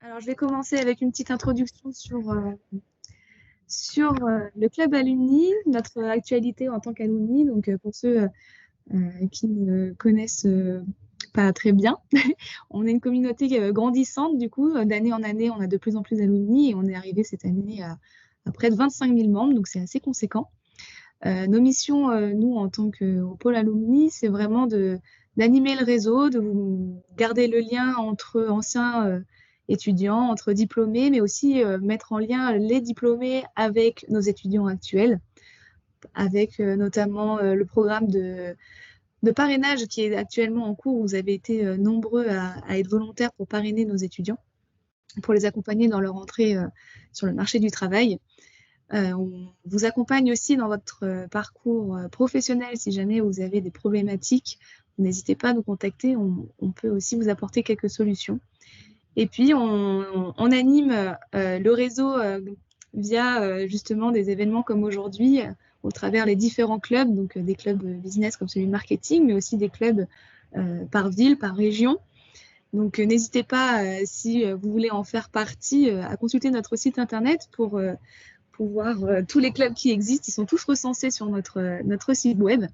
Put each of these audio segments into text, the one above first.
Alors, je vais commencer avec une petite introduction sur le club alumni, notre actualité en tant qu'alumni. Donc, pour ceux qui ne connaissent pas très bien, on est une communauté grandissante. Du coup, d'année en année, on a de plus en plus d'alumni et on est arrivé cette année à près de 25 000 membres. Donc, c'est assez conséquent. Nos missions, nous, en tant qu'au pôle alumni, c'est vraiment d'animer le réseau, de vous garder le lien entre anciens étudiants, entre diplômés, mais aussi mettre en lien les diplômés avec nos étudiants actuels, avec notamment le programme de parrainage qui est actuellement en cours. Vous avez été nombreux à être volontaires pour parrainer nos étudiants, pour les accompagner dans leur entrée sur le marché du travail. On vous accompagne aussi dans votre parcours professionnel si jamais vous avez des problématiques. N'hésitez pas à nous contacter, on peut aussi vous apporter quelques solutions. Et puis, on anime le réseau via justement des événements comme aujourd'hui, au travers les différents clubs, donc des clubs business comme celui de marketing, mais aussi des clubs par ville, par région. Donc, n'hésitez pas, si vous voulez en faire partie, à consulter notre site internet pour voir tous les clubs qui existent. Ils sont tous recensés sur notre site web.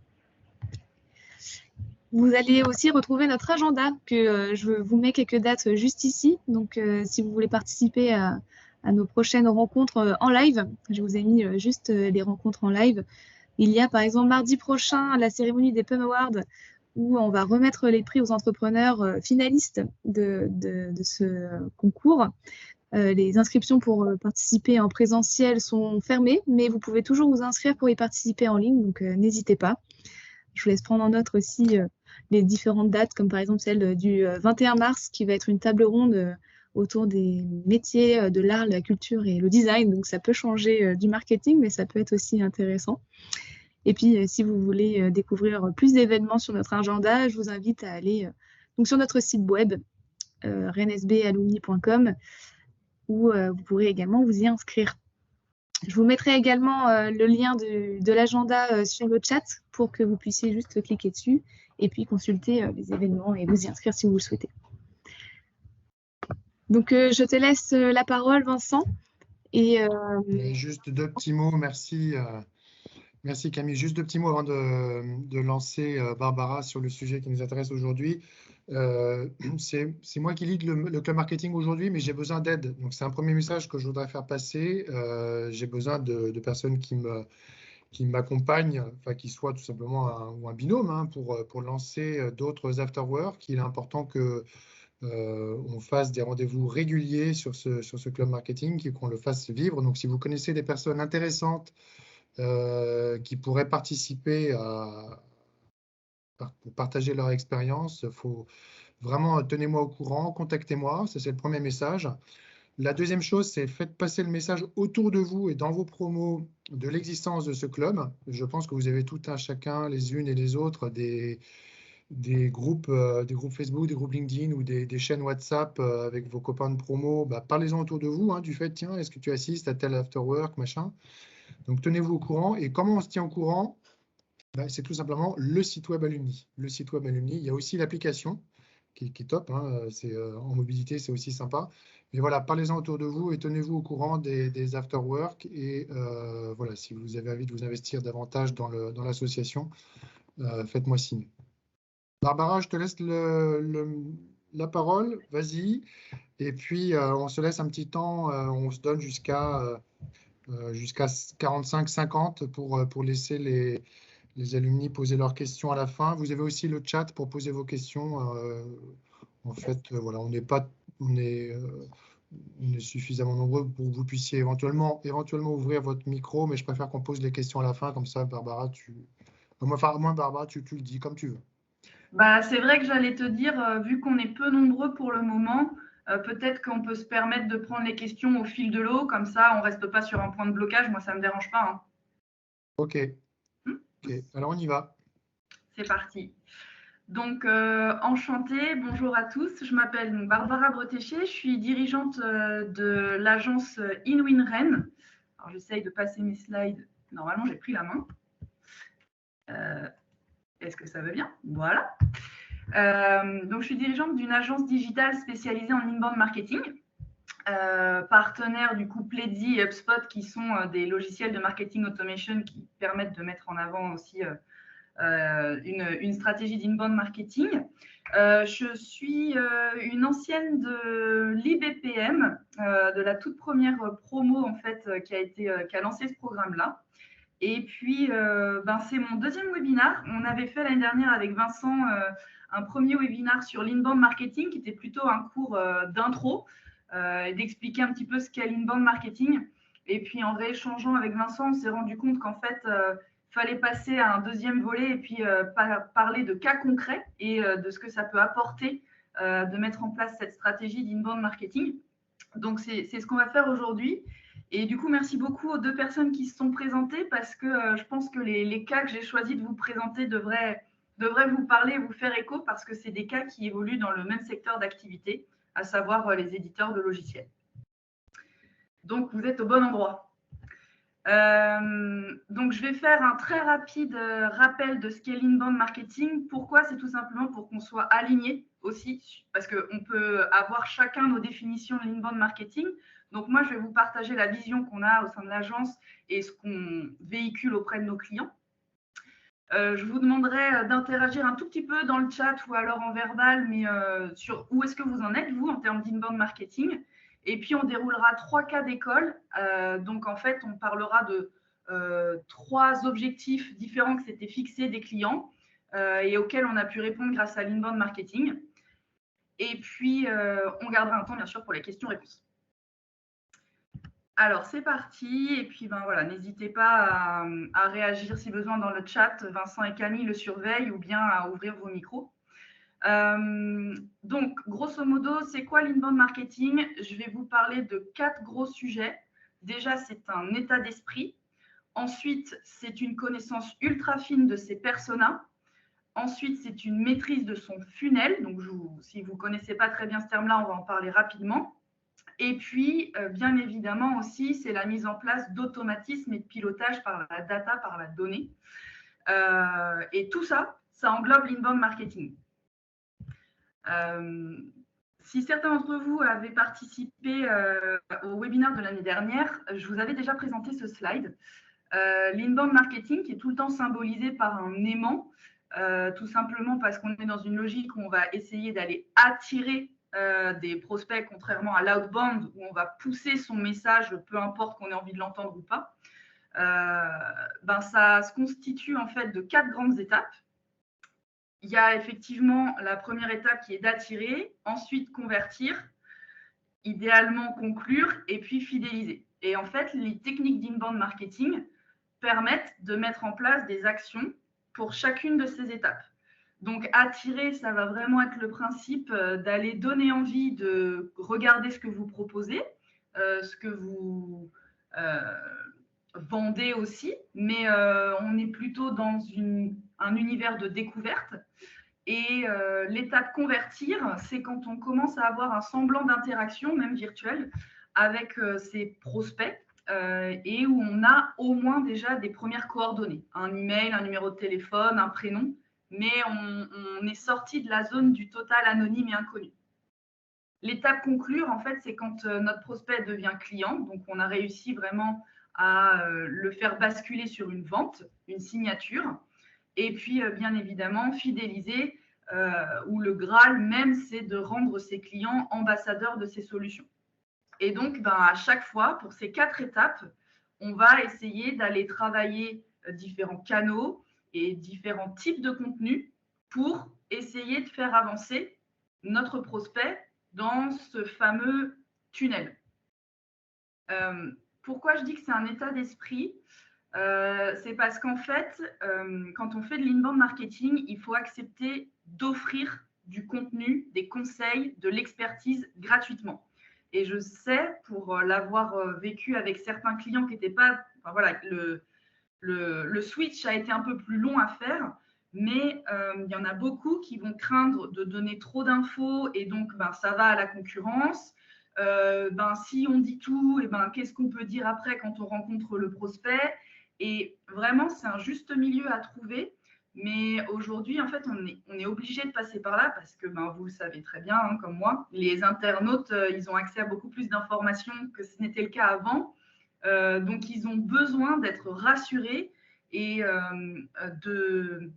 Vous allez aussi retrouver notre agenda, que je vous mets quelques dates juste ici. Donc, si vous voulez participer à nos prochaines rencontres en live, je vous ai mis juste les rencontres en live. Il y a par exemple mardi prochain la cérémonie des PUM Awards où on va remettre les prix aux entrepreneurs finalistes de ce concours. Les inscriptions pour participer en présentiel sont fermées, mais vous pouvez toujours vous inscrire pour y participer en ligne, donc n'hésitez pas. Je vous laisse prendre en note aussi les différentes dates, comme par exemple celle du 21 mars, qui va être une table ronde autour des métiers de l'art, la culture et le design. Donc ça peut changer du marketing, mais ça peut être aussi intéressant. Et puis, si vous voulez découvrir plus d'événements sur notre agenda, je vous invite à aller donc sur notre site web, rnsbalumni.com, où vous pourrez également vous y inscrire. Je vous mettrai également le lien de l'agenda sur le chat pour que vous puissiez juste cliquer dessus et puis consulter les événements et vous y inscrire si vous le souhaitez. Donc, je te laisse la parole, Vincent. Et juste deux petits mots, merci. Merci Camille. Juste deux petits mots avant de lancer Barbara sur le sujet qui nous intéresse aujourd'hui. C'est moi qui lead le club marketing aujourd'hui, mais j'ai besoin d'aide. Donc c'est un premier message que je voudrais faire passer. J'ai besoin de personnes qui m'accompagnent, enfin qui soient tout simplement un binôme hein, pour lancer d'autres afterwork. Il est important que on fasse des rendez-vous réguliers sur ce club marketing et qu'on le fasse vivre. Donc si vous connaissez des personnes intéressantes qui pourraient participer pour partager leur expérience, faut vraiment tenez-moi au courant, contactez-moi, ça c'est le premier message. La deuxième chose, c'est faites passer le message autour de vous et dans vos promos de l'existence de ce club. Je pense que vous avez tout un chacun, les unes et les autres, des groupes Facebook, des groupes LinkedIn ou des chaînes WhatsApp avec vos copains de promo. Bah, parlez-en autour de vous hein, du fait, tiens, est-ce que tu assistes à tel afterwork, machin. Donc tenez-vous au courant. Et comment on se tient au courant? C'est tout simplement le site web Alumni. Le site web Alumni, il y a aussi l'application qui est top. Hein, en mobilité, c'est aussi sympa. Mais voilà, parlez-en autour de vous et tenez-vous au courant des afterwork. Et voilà, si vous avez envie de vous investir davantage dans l'association, faites-moi signe. Barbara, je te laisse la parole. Vas-y. Et puis, on se laisse un petit temps. On se donne jusqu'à 45-50 pour laisser les alumni poser leurs questions à la fin. Vous avez aussi le chat pour poser vos questions. En fait, voilà, on est suffisamment nombreux pour que vous puissiez éventuellement ouvrir votre micro, mais je préfère qu'on pose les questions à la fin, comme ça, Barbara, moi, Barbara, tu le dis comme tu veux. Bah, c'est vrai que j'allais te dire, vu qu'on est peu nombreux pour le moment, peut-être qu'on peut se permettre de prendre les questions au fil de l'eau, comme ça on ne reste pas sur un point de blocage. Moi, ça ne me dérange pas. Hein. Ok. Alors on y va. C'est parti. Donc, enchantée, bonjour à tous. Je m'appelle Barbara Bretéché, je suis dirigeante de l'agence InWin Rennes. Alors, j'essaye de passer mes slides. Normalement, j'ai pris la main. Est-ce que ça va bien? Voilà. Donc, je suis dirigeante d'une agence digitale spécialisée en inbound marketing. partenaires du coup Pledzi et HubSpot, qui sont des logiciels de marketing automation qui permettent de mettre en avant aussi une stratégie d'inbound marketing. Je suis une ancienne de l'IBPM, de la toute première promo en fait qui a lancé ce programme-là. Et puis, c'est mon deuxième webinaire. On avait fait l'année dernière avec Vincent un premier webinaire sur l'inbound marketing, qui était plutôt un cours d'intro et d'expliquer un petit peu ce qu'est l'inbound marketing. Et puis, en rééchangeant avec Vincent, on s'est rendu compte qu'en fait, il fallait passer à un deuxième volet et puis parler de cas concrets et de ce que ça peut apporter de mettre en place cette stratégie d'inbound marketing. Donc, c'est ce qu'on va faire aujourd'hui. Et du coup, merci beaucoup aux deux personnes qui se sont présentées, parce que je pense que les cas que j'ai choisi de vous présenter devraient vous parler, vous faire écho, parce que c'est des cas qui évoluent dans le même secteur d'activité, à savoir les éditeurs de logiciels. Donc, vous êtes au bon endroit. Donc, je vais faire un très rapide rappel de ce qu'est l'inbound marketing. Pourquoi? C'est tout simplement pour qu'on soit aligné aussi, parce qu'on peut avoir chacun nos définitions de l'inbound marketing. Donc, moi, je vais vous partager la vision qu'on a au sein de l'agence et ce qu'on véhicule auprès de nos clients. Je vous demanderai d'interagir un tout petit peu dans le chat ou alors en verbal, mais sur où est-ce que vous en êtes, vous, en termes d'inbound marketing. Et puis, on déroulera 3 cas d'école. Donc, en fait, on parlera de 3 objectifs différents que s'étaient fixés des clients et auxquels on a pu répondre grâce à l'inbound marketing. Et puis, on gardera un temps, bien sûr, pour les questions-réponses. Alors, c'est parti. Et puis, voilà, n'hésitez pas à réagir si besoin dans le chat. Vincent et Camille le surveillent, ou bien à ouvrir vos micros. Donc, grosso modo, c'est quoi l'inbound marketing? Je vais vous parler de 4 gros sujets. Déjà, c'est un état d'esprit. Ensuite, c'est une connaissance ultra fine de ses personas. Ensuite, c'est une maîtrise de son funnel. Donc, si vous ne connaissez pas très bien ce terme-là, on va en parler rapidement. Et puis, bien évidemment aussi, c'est la mise en place d'automatismes et de pilotage par la data, par la donnée. Et tout ça, ça englobe l'inbound marketing. Si certains d'entre vous avaient participé au webinaire de l'année dernière, je vous avais déjà présenté ce slide. L'inbound marketing, qui est tout le temps symbolisé par un aimant, tout simplement parce qu'on est dans une logique où on va essayer d'aller attirer des prospects, contrairement à l'outbound, où on va pousser son message, peu importe qu'on ait envie de l'entendre ou pas. Ça se constitue en fait de 4 grandes étapes. Il y a effectivement la première étape qui est d'attirer, ensuite convertir, idéalement conclure et puis fidéliser. Et en fait, les techniques d'inbound marketing permettent de mettre en place des actions pour chacune de ces étapes. Donc, attirer, ça va vraiment être le principe d'aller donner envie de regarder ce que vous proposez, ce que vous vendez aussi, mais on est plutôt dans un univers de découverte. Et l'étape convertir, c'est quand on commence à avoir un semblant d'interaction, même virtuelle, avec ses prospects et où on a au moins déjà des premières coordonnées, un email, un numéro de téléphone, un prénom, mais on est sorti de la zone du total anonyme et inconnu. L'étape conclure, en fait, c'est quand notre prospect devient client, donc on a réussi vraiment à le faire basculer sur une vente, une signature. Et puis, bien évidemment, fidéliser, où le Graal même, c'est de rendre ses clients ambassadeurs de ses solutions. Et donc, à chaque fois, pour ces 4 étapes, on va essayer d'aller travailler différents canaux et différents types de contenus pour essayer de faire avancer notre prospect dans ce fameux tunnel. Pourquoi je dis que c'est un état d'esprit? C'est parce qu'en fait, quand on fait de l'inbound marketing, il faut accepter d'offrir du contenu, des conseils, de l'expertise gratuitement. Et je sais, pour l'avoir vécu avec certains clients qui n'étaient pas… Enfin, voilà, le switch a été un peu plus long à faire, mais il y en a beaucoup qui vont craindre de donner trop d'infos et donc ça va à la concurrence. Si on dit tout, qu'est-ce qu'on peut dire après quand on rencontre le prospect? Et vraiment, c'est un juste milieu à trouver. Mais aujourd'hui, en fait, on est obligé de passer par là parce que, vous le savez très bien, hein, comme moi, les internautes, ils ont accès à beaucoup plus d'informations que ce n'était le cas avant. Donc, ils ont besoin d'être rassurés et de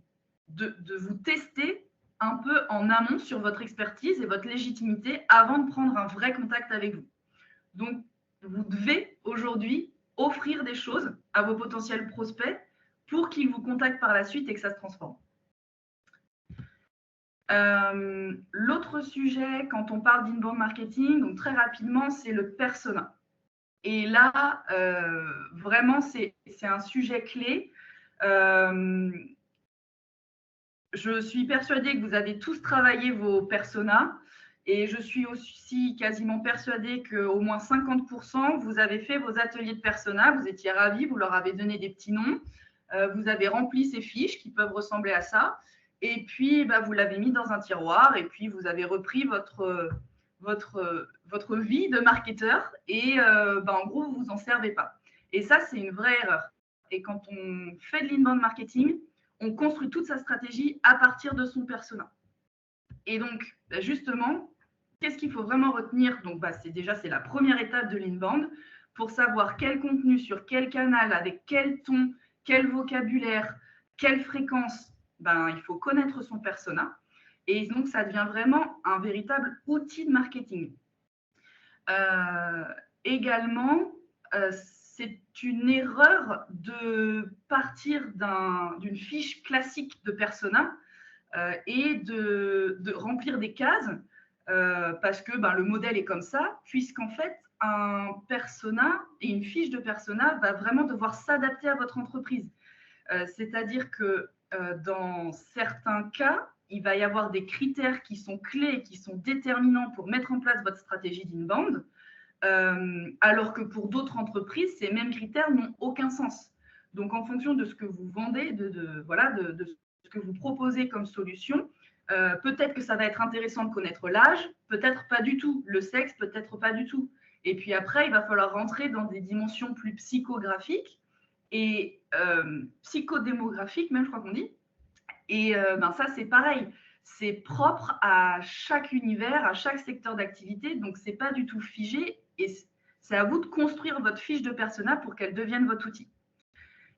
vous tester un peu en amont sur votre expertise et votre légitimité avant de prendre un vrai contact avec vous. Donc, vous devez aujourd'hui offrir des choses à vos potentiels prospects pour qu'ils vous contactent par la suite et que ça se transforme. L'autre sujet, quand on parle d'inbound marketing, donc très rapidement, c'est le persona. Et là, vraiment, c'est un sujet clé. Je suis persuadée que vous avez tous travaillé vos personas et je suis aussi quasiment persuadée qu'au moins 50%, vous avez fait vos ateliers de persona, vous étiez ravis, vous leur avez donné des petits noms, vous avez rempli ces fiches qui peuvent ressembler à ça et puis vous l'avez mis dans un tiroir et puis vous avez repris votre vie de marketeur et en gros, vous vous en servez pas. Et ça, c'est une vraie erreur. Et quand on fait de l'inbound marketing, on construit toute sa stratégie à partir de son persona. Et donc, justement, qu'est-ce qu'il faut vraiment retenir? Donc, c'est la première étape de l'inbound pour savoir quel contenu sur quel canal, avec quel ton, quel vocabulaire, quelle fréquence. Il faut connaître son persona. Et donc, ça devient vraiment un véritable outil de marketing. Également, c'est une erreur de partir d'une fiche classique de persona et de remplir des cases parce que le modèle est comme ça, puisqu'en fait, un persona et une fiche de persona va vraiment devoir s'adapter à votre entreprise. C'est-à-dire que dans certains cas, il va y avoir des critères qui sont clés, qui sont déterminants pour mettre en place votre stratégie d'inbound. Alors que pour d'autres entreprises, ces mêmes critères n'ont aucun sens. Donc, en fonction de ce que vous vendez, de ce que vous proposez comme solution, peut-être que ça va être intéressant de connaître l'âge, peut-être pas du tout, le sexe, peut-être pas du tout. Et puis après, il va falloir rentrer dans des dimensions plus psychographiques et psychodémographiques, même je crois qu'on dit. Et ça, c'est pareil. C'est propre à chaque univers, à chaque secteur d'activité. Donc, ce n'est pas du tout figé. Et c'est à vous de construire votre fiche de persona pour qu'elle devienne votre outil.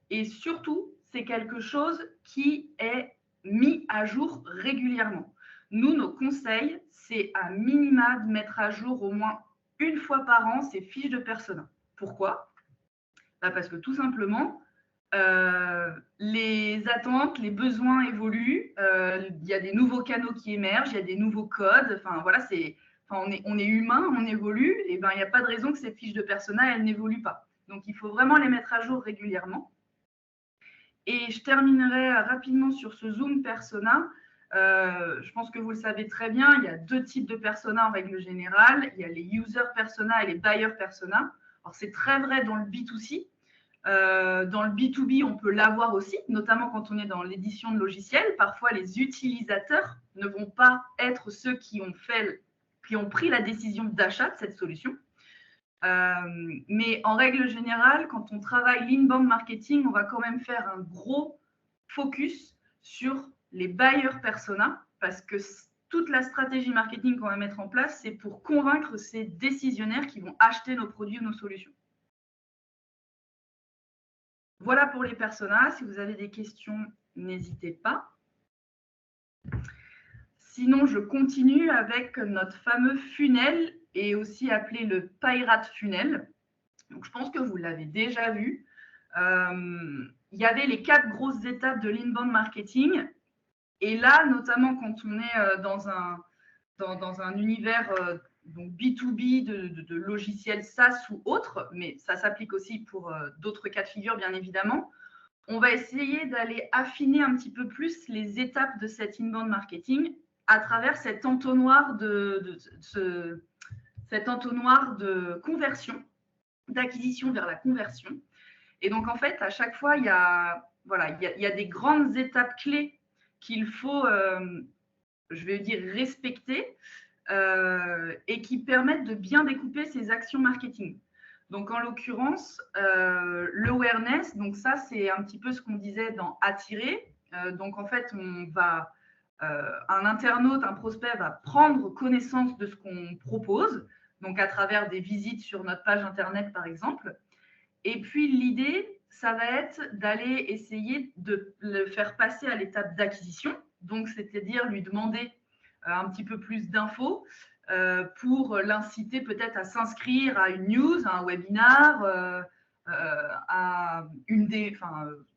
Et surtout, c'est quelque chose qui est mis à jour régulièrement. Nous, nos conseils, c'est à minima de mettre à jour au moins une fois par an ces fiches de persona. Pourquoi? Parce que tout simplement, les attentes, les besoins évoluent, il y a des nouveaux canaux qui émergent, il y a des nouveaux codes, on est humain, on évolue, et il n'y a pas de raison que ces fiches de persona, elles n'évoluent pas. Donc, il faut vraiment les mettre à jour régulièrement. Et je terminerai rapidement sur ce zoom persona. Je pense que vous le savez très bien, il y a deux types de persona en règle générale. Il y a les user persona et les buyer persona. Alors, c'est très vrai dans le B2C. Dans le B2B, on peut l'avoir aussi, notamment quand on est dans l'édition de logiciels. Parfois, les utilisateurs ne vont pas être ceux qui ont pris la décision d'achat de cette solution. Mais en règle générale, quand on travaille l'inbound marketing, on va quand même faire un gros focus sur les buyer persona parce que toute la stratégie marketing qu'on va mettre en place, c'est pour convaincre ces décisionnaires qui vont acheter nos produits ou nos solutions. Voilà pour les personas. Si vous avez des questions, n'hésitez pas. Sinon, je continue avec notre fameux funnel et aussi appelé le Pirate Funnel. Donc, je pense que vous l'avez déjà vu. Il y avait les 4 grosses étapes de l'inbound marketing. Et là, notamment quand on est dans un univers donc B2B de logiciels SaaS ou autres, mais ça s'applique aussi pour d'autres cas de figure, bien évidemment, on va essayer d'aller affiner un petit peu plus les étapes de cet inbound marketing à travers cet entonnoir de conversion, d'acquisition vers la conversion. Et donc, en fait, à chaque fois, il y a des grandes étapes clés qu'il faut, je vais dire, respecter et qui permettent de bien découper ces actions marketing. Donc, en l'occurrence, l'awareness, donc ça, c'est un petit peu ce qu'on disait dans attirer. Donc, en fait, un internaute, un prospect va prendre connaissance de ce qu'on propose, donc à travers des visites sur notre page Internet, par exemple. Et puis, l'idée, ça va être d'aller essayer de le faire passer à l'étape d'acquisition, donc c'est-à-dire lui demander un petit peu plus d'infos pour l'inciter peut-être à s'inscrire à une news, à un webinar, à une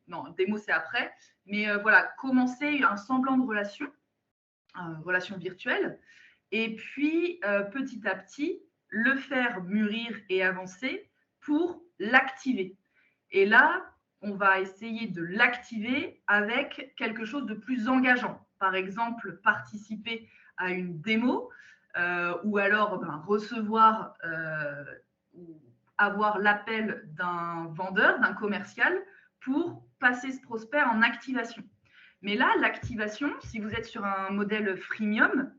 non, démo c'est après, mais voilà, commencer un semblant de relation virtuelle, et puis petit à petit le faire mûrir et avancer pour l'activer. Et là, on va essayer de l'activer avec quelque chose de plus engageant. Par exemple, participer à une démo ou alors recevoir ou avoir l'appel d'un vendeur, d'un commercial pour passer ce prospect en activation. Mais là, l'activation, si vous êtes sur un modèle freemium,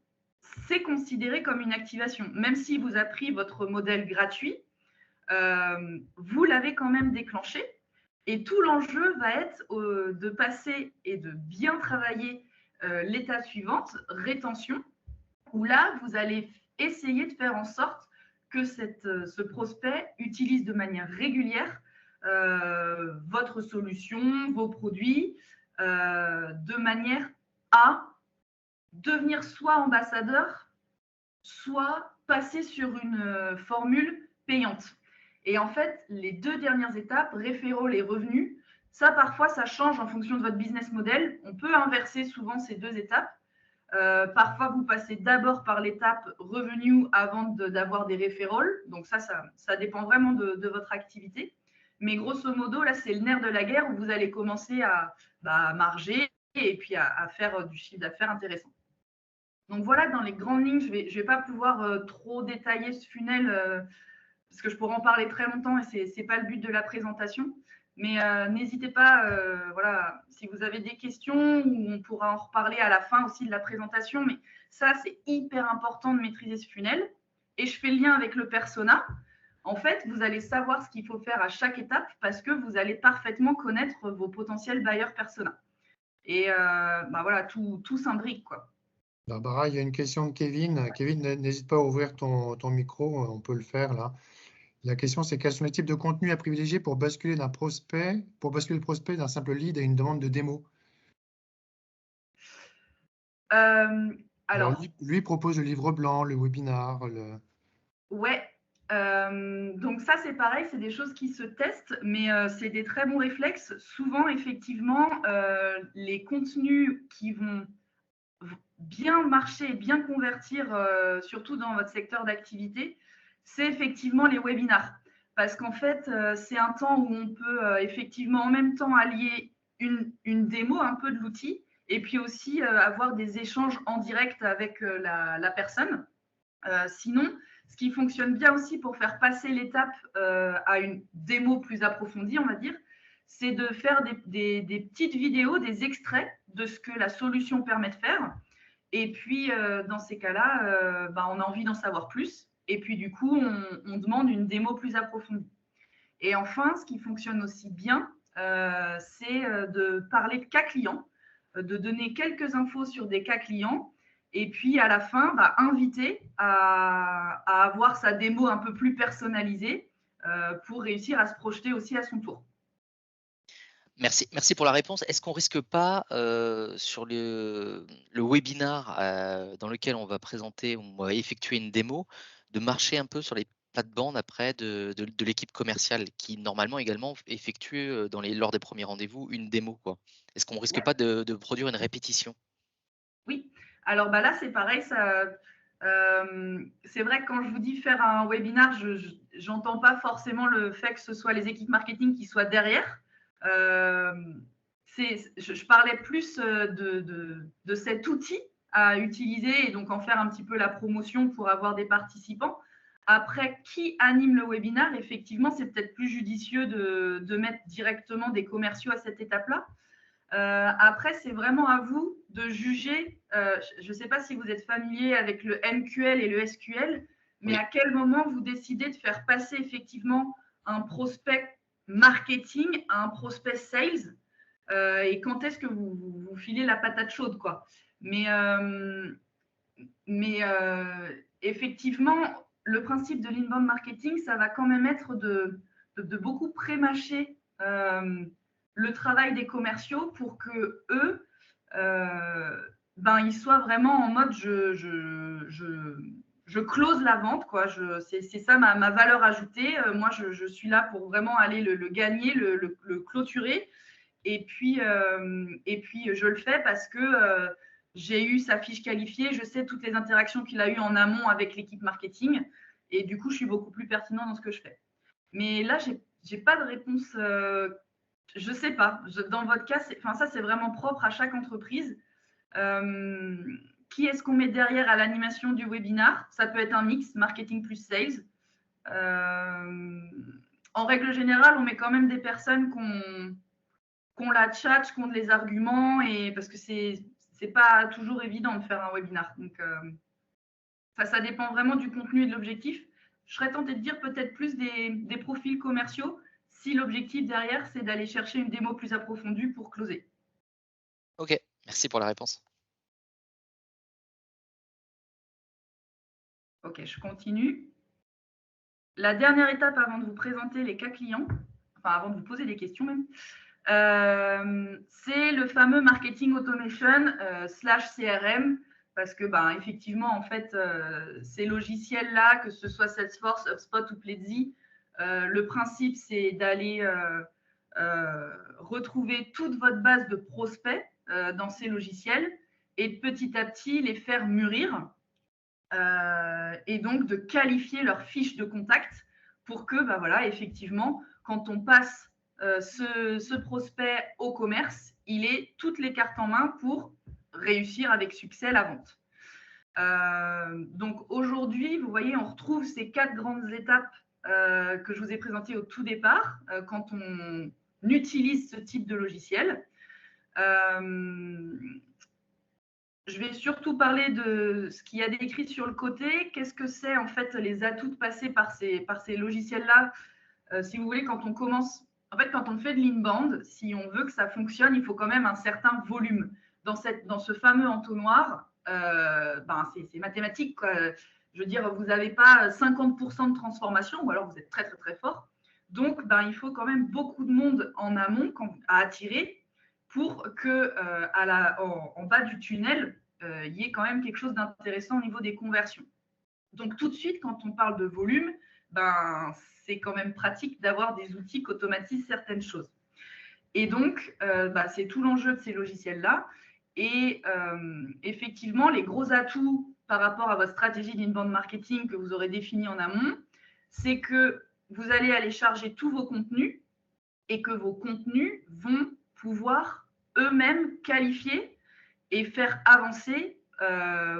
c'est considéré comme une activation. Même si vous avez pris votre modèle gratuit, vous l'avez quand même déclenché. Et tout l'enjeu va être de passer et de bien travailler l'étape suivante, rétention, où là, vous allez essayer de faire en sorte que ce prospect utilise de manière régulière votre solution, vos produits, de manière à devenir soit ambassadeur, soit passer sur une formule payante. Et en fait, les deux dernières étapes, référents et revenus, ça parfois ça change en fonction de votre business model. On peut inverser souvent ces deux étapes. Parfois, vous passez d'abord par l'étape revenu avant d'avoir des référents. Donc ça dépend vraiment de votre activité. Mais grosso modo, là, c'est le nerf de la guerre où vous allez commencer à marger et puis à faire du chiffre d'affaires intéressant. Donc voilà, dans les grandes lignes, je vais pas pouvoir trop détailler ce funnel parce que je pourrais en parler très longtemps et c'est pas le but de la présentation. Mais n'hésitez pas, voilà, si vous avez des questions, on pourra en reparler à la fin aussi de la présentation. Mais ça, c'est hyper important de maîtriser ce funnel. Et je fais le lien avec le persona. En fait, vous allez savoir ce qu'il faut faire à chaque étape parce que vous allez parfaitement connaître vos potentiels buyers persona. Et voilà, tout s'imbrique, quoi. Barbara, il y a une question de Kevin. Kevin, n'hésite pas à ouvrir ton micro, on peut le faire là. La question, c'est quels sont les types de contenus à privilégier pour basculer le prospect d'un simple lead à une demande de démo? Alors lui propose le livre blanc, le webinar. Ouais. Donc ça, c'est pareil, c'est des choses qui se testent, mais c'est des très bons réflexes. Souvent, effectivement, les contenus qui vont bien marcher et bien convertir, surtout dans votre secteur d'activité, c'est effectivement les webinars. Parce qu'en fait, c'est un temps où on peut effectivement en même temps allier une démo un peu de l'outil et puis aussi avoir des échanges en direct avec la personne. Sinon, ce qui fonctionne bien aussi pour faire passer l'étape à une démo plus approfondie, on va dire, c'est de faire des petites vidéos, des extraits de ce que la solution permet de faire. Et puis, dans ces cas-là, on a envie d'en savoir plus. Et puis, du coup, on demande une démo plus approfondie. Et enfin, ce qui fonctionne aussi bien, c'est de parler de cas clients, de donner quelques infos sur des cas clients. Et puis, à la fin, inviter à avoir sa démo un peu plus personnalisée pour réussir à se projeter aussi à son tour. Merci pour la réponse. Est-ce qu'on risque pas sur le webinar dans lequel on va présenter, on va effectuer une démo, de marcher un peu sur les plates-bandes après de l'équipe commerciale qui normalement également effectue lors des premiers rendez-vous une démo, quoi. Est-ce qu'on risque pas de produire une répétition? Oui, alors là c'est pareil, c'est vrai que quand je vous dis faire un webinar, je n'entends pas forcément le fait que ce soit les équipes marketing qui soient derrière. Je parlais plus de cet outil à utiliser et donc en faire un petit peu la promotion pour avoir des participants. Après, qui anime le webinar? Effectivement, c'est peut-être plus judicieux de mettre directement des commerciaux à cette étape-là. Après, c'est vraiment à vous de juger. Je ne sais pas si vous êtes familier avec le MQL et le SQL, mais à quel moment vous décidez de faire passer effectivement un prospect marketing à un prospect sales. et quand est-ce que vous filez la patate chaude, quoi. Mais effectivement, le principe de l'inbound marketing, ça va quand même être de beaucoup pré-mâcher le travail des commerciaux pour que eux, ils soient vraiment en mode je close la vente, quoi. C'est ça ma valeur ajoutée. Moi, je suis là pour vraiment aller le gagner, le clôturer. Et puis, je le fais parce que j'ai eu sa fiche qualifiée, je sais toutes les interactions qu'il a eues en amont avec l'équipe marketing. Et du coup, je suis beaucoup plus pertinent dans ce que je fais. Mais là, je n'ai pas de réponse. Je ne sais pas. Dans votre cas, ça, c'est vraiment propre à chaque entreprise. Qui est-ce qu'on met derrière à l'animation du webinar? Ça peut être un mix, marketing plus sales. En règle générale, on met quand même des personnes qu'on la tchatche, qu'on les arguments, et parce que c'est pas toujours évident de faire un webinar. Donc, ça dépend vraiment du contenu et de l'objectif. Je serais tentée de dire peut-être plus des profils commerciaux si l'objectif derrière, c'est d'aller chercher une démo plus approfondie pour closer. Ok, merci pour la réponse. Ok, je continue. La dernière étape avant de vous présenter les cas clients, enfin avant de vous poser des questions même, c'est le fameux marketing automation / CRM, parce que effectivement, en fait, ces logiciels-là, que ce soit Salesforce, HubSpot ou Pledzi, le principe, c'est d'aller retrouver toute votre base de prospects dans ces logiciels et de petit à petit les faire mûrir. Et donc de qualifier leur fiche de contact pour que, voilà, effectivement, quand on passe ce prospect au commerce, il ait toutes les cartes en main pour réussir avec succès la vente. Donc aujourd'hui, vous voyez, on retrouve ces 4 grandes étapes que je vous ai présentées au tout départ quand on utilise ce type de logiciel. Je vais surtout parler de ce qu'il y a décrit sur le côté. Qu'est-ce que c'est en fait les atouts de passer par ces logiciels-là? Si vous voulez, quand on commence, en fait, quand on fait de l'inbound, si on veut que ça fonctionne, il faut quand même un certain volume. Dans ce fameux entonnoir, c'est mathématique, quoi. Je veux dire, vous n'avez pas 50% de transformation, ou alors vous êtes très, très, très fort. Donc, il faut quand même beaucoup de monde en amont à attirer pour que en bas du tunnel, il y ait quand même quelque chose d'intéressant au niveau des conversions. Donc, tout de suite, quand on parle de volume, c'est quand même pratique d'avoir des outils qui automatisent certaines choses. Et donc, c'est tout l'enjeu de ces logiciels-là. Et effectivement, les gros atouts par rapport à votre stratégie d'inbound marketing que vous aurez définie en amont, c'est que vous allez aller charger tous vos contenus et que vos contenus vont pouvoir eux-mêmes qualifier et faire avancer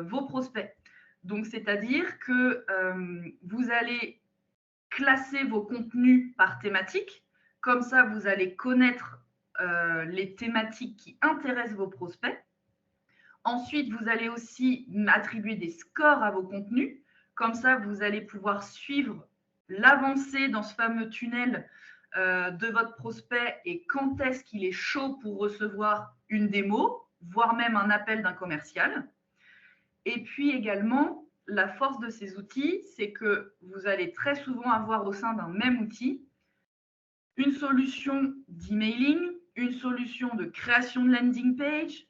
vos prospects. Donc, c'est-à-dire que vous allez classer vos contenus par thématique. Comme ça, vous allez connaître les thématiques qui intéressent vos prospects. Ensuite, vous allez aussi attribuer des scores à vos contenus. Comme ça, vous allez pouvoir suivre l'avancée dans ce fameux tunnel de votre prospect et quand est-ce qu'il est chaud pour recevoir une démo, voire même un appel d'un commercial. Et puis également, la force de ces outils, c'est que vous allez très souvent avoir au sein d'un même outil une solution d'emailing, une solution de création de landing page,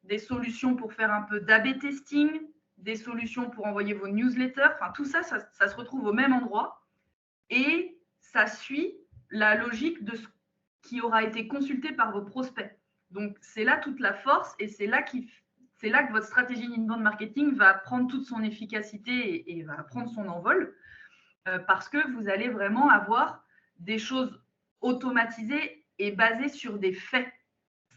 des solutions pour faire un peu d'A/B testing, des solutions pour envoyer vos newsletters. Enfin, tout ça, ça se retrouve au même endroit et ça suit la logique de ce qui aura été consulté par vos prospects. Donc, c'est là toute la force et c'est là que votre stratégie d'inbound marketing va prendre toute son efficacité et va prendre son envol parce que vous allez vraiment avoir des choses automatisées et basées sur des faits.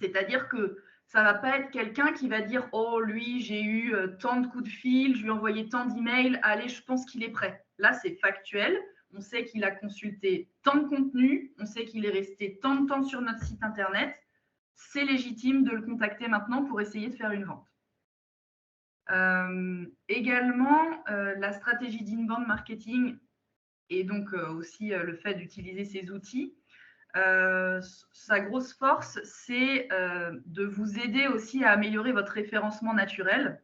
C'est-à-dire que ça ne va pas être quelqu'un qui va dire « Oh, lui, j'ai eu tant de coups de fil, je lui ai envoyé tant d'emails, allez, je pense qu'il est prêt. » Là, c'est factuel. On sait qu'il a consulté tant de contenu, on sait qu'il est resté tant de temps sur notre site internet. C'est légitime de le contacter maintenant pour essayer de faire une vente. Également, la stratégie d'inbound marketing et donc aussi le fait d'utiliser ces outils Sa grosse force, c'est de vous aider aussi à améliorer votre référencement naturel